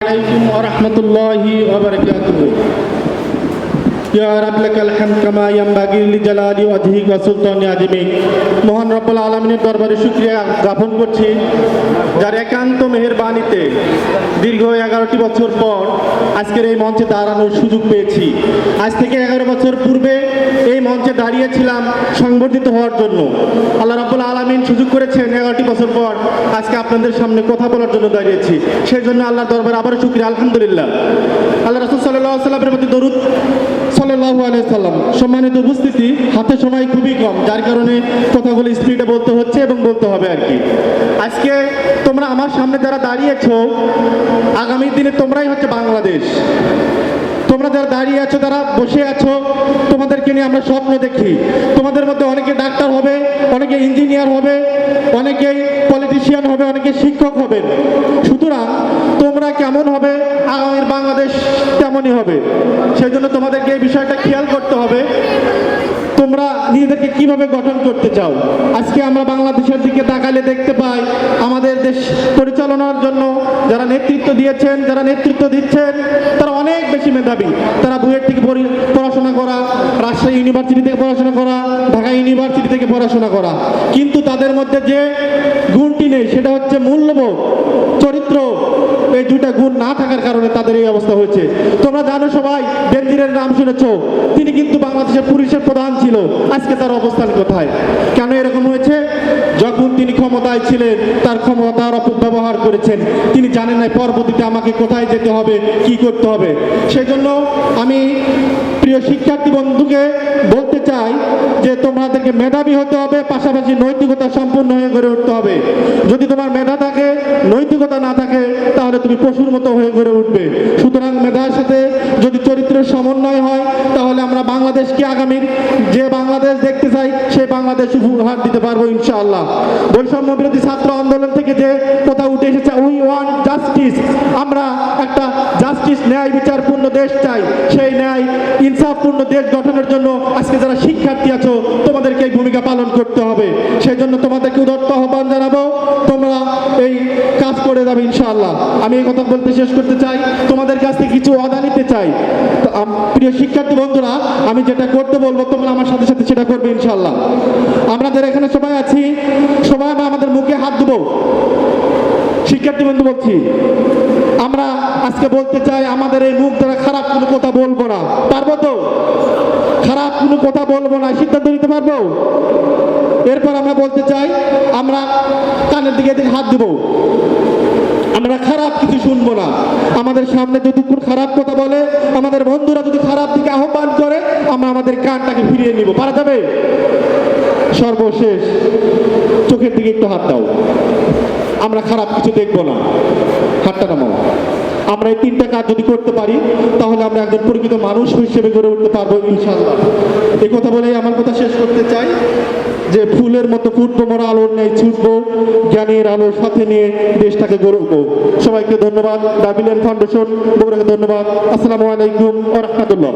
عليكم ورحمة الله وبركاته يا رب لك الحمد كما ينبغي لجلال وجهك وسلطان عظيمك মহান রব্বুল আলামিনের দরবারে শুকরিয়া জ্ঞাপন করছি যার একান্ত মেহেরবানিতে দীর্ঘ 11টি বছর পর আজকের এই মঞ্চে দাঁড়ানোর সুযোগ পেয়েছি। আজ থেকে 11 বছর পূর্বে এই মঞ্চে দাঁড়িয়েছিলাম সংবর্ধিত হওয়ার জন্য। আল্লাহ রাব্বুল আলামিন সুযোগ করেছেন 11টি বছর পর আজকে আপনাদের সামনে কথা বলার জন্য দাঁড়িয়েছি। সেই জন্য আল্লাহর দরবারে আবারও শুকরিয়া, আলহামদুলিল্লাহ। আল্লাহ রাসূল সাল্লাল্লাহু আলাইহি ওয়াসাল্লামের প্রতি দরুদ সাল্লাল্লাহু আলাইহি সাল্লাম। সম্মানিত উপস্থিতি, হাতে সময় খুবই কম, যার কারণে কথাগুলো স্পিডে বলতে হচ্ছে এবং বলতে হবে আর কি। আজকে তোমরা আমার সামনে যারা দাঁড়িয়েছো, আগামী দিনে তোমরাই হচ্ছে বাংলাদেশ। তোমরা যারা দাঁড়িয়ে আছো, যারা বসে আছো, তোমাদেরকে নিয়ে আমরা স্বপ্ন দেখি। তোমাদের মধ্যে অনেকে ডাক্তার হবে, অনেকে ইঞ্জিনিয়ার হবে, অনেকেই পলিটিশিয়ান হবে, অনেকে শিক্ষক হবেন। সুতরাং তোমরা কেমন হবে, আগামীর বাংলাদেশ তেমনই হবে। সেই জন্য তোমাদেরকে এই বিষয়টা খেয়াল করতে হবে, তোমরা নিজেদেরকে কিভাবে গঠন করতে চাও। আজকে আমরা বাংলাদেশের দিকে তাকালে দেখতে পাই আমাদের দেশ পরিচালনার জন্য যারা নেতৃত্ব দিয়েছেন, যারা নেতৃত্ব দিচ্ছেন, তারা অনেক বেশি মেধাবী। তারা বুয়েট থেকে পড়াশোনা করা, রাজশাহী ইউনিভার্সিটি থেকে পড়াশোনা করা, ঢাকা ইউনিভার্সিটি থেকে পড়াশোনা করা, কিন্তু তাদের মধ্যে যে গুণটি নেই সেটা হচ্ছে মূল্যবোধ, চরিত্র। এই দুইটা গুণ না থাকার কারণে তাদের এই অবস্থা হয়েছে। তোমরা জানো, সবাই বেনজিরের নাম শুনেছো, তিনি কিন্তু বাংলাদেশের পুলিশের প্রধান ছিল। আজকে তার অবস্থান কোথায়? কেন এরকম হয়েছে? যখন তিনি ক্ষমতায় ছিলেন তার ক্ষমতার অপব্যবহার করেছেন। তিনি জানেন না পরবর্তীতে আমাকে কোথায় যেতে হবে, কি করতে হবে। সেই জন্য আমি প্রিয় শিক্ষার্থী বন্ধুকে বলতে চাই যে তোমাদেরকে মেধাবী হতে হবে, পাশাপাশি নৈতিকতা সম্পূর্ণ হয়ে গড়ে উঠতে হবে। যদি তোমার মেধা থাকে, নৈতিকতা না থাকে, তাহলে তুমি পশুর মতো হয়ে গড়ে উঠবে। সুতরাং মেধার সাথে যদি চরিত্রের সমন্বয় হয়, তাহলে আমরা বাংলাদেশকে আগামীর যে বাংলাদেশ দেখতে চাই সেই বাংলাদেশ উপহার দিতে পারবো ইনশাআল্লাহ। বৈষম্য বিরোধী ছাত্র আন্দোলন থেকে যে কথা উঠে এসেছে, উই ওয়ান্ট জাস্টিস, আমরা একটা জাস্টিস, ন্যায় বিচারপূর্ণ দেশ চাই। সেই ন্যায় ইনসাফপূর্ণ দেশ গঠনের জন্য আজকে যারা শিক্ষার্থী আছো, তোমাদেরকে এই ভূমিকা পালন করতে হবে। সেই জন্য তোমাদেরকে উদাত্ত আহ্বান জানাবো, তোমরা এই কাজ করে যাবে ইনশাআল্লাহ। আমি এই কথা বলতে শেষ করতে চাই, তোমাদের কাছ থেকে কিছু ওয়াদা নিতে চাই। প্রিয় শিক্ষার্থী বন্ধুরা, আমি যেটা করতে বলবো তোমরা আমার সাথে সাথে সেটা করবে ইনশাআল্লাহ। আমাদের এখানে সবাই আছি, সবাই আমাদের মুখে হাত দেবো। শিক্ষার্থী বন্ধু বলছি, আমরা আজকে বলতে চাই আমাদের এই মুখ দ্বারা খারাপ কোনো কথা বলবো না। পারবো তো? খারাপ কোনো কথা বলবো না, সিদ্ধান্ত নিতে পারবো? এরপর আমরা বলতে চাই, আমরা কানের দিকে হাত দেবো, আমরা খারাপ কিছু শুনবো না। আমাদের সামনে যদি কোন খারাপ কথা বলে, আমাদের বন্ধুরা যদি খারাপ দিকে আহ্বান করে, আমরা আমাদের কানটাকে ফিরিয়ে নিব। পারা যাবে? সর্বশেষ চোখের দিকে একটু হাত দাও, আমরা খারাপ কিছু দেখবো না। হাতটা নামাও। আমরা এই 3টা কাজ যদি করতে পারি, তাহলে আমরা একজন প্রকৃত মানুষ হিসেবে গড়ে উঠতে পারবো ইনশাআল্লাহ। এই কথা বলেই আমার কথা শেষ করতে চাই যে ফুলের মতো ফুটবো, মোরা আলোর নেই ছুটবো, জ্ঞানের আলোর সাথে নিয়ে দেশটাকে গড়বো। সবাইকে ধন্যবাদ। ডাবিলিয়ান ফাউন্ডেশন বগুড়াকে ধন্যবাদ। আসসালামু আলাইকুম ওয়া রাহমাতুল্লাহ।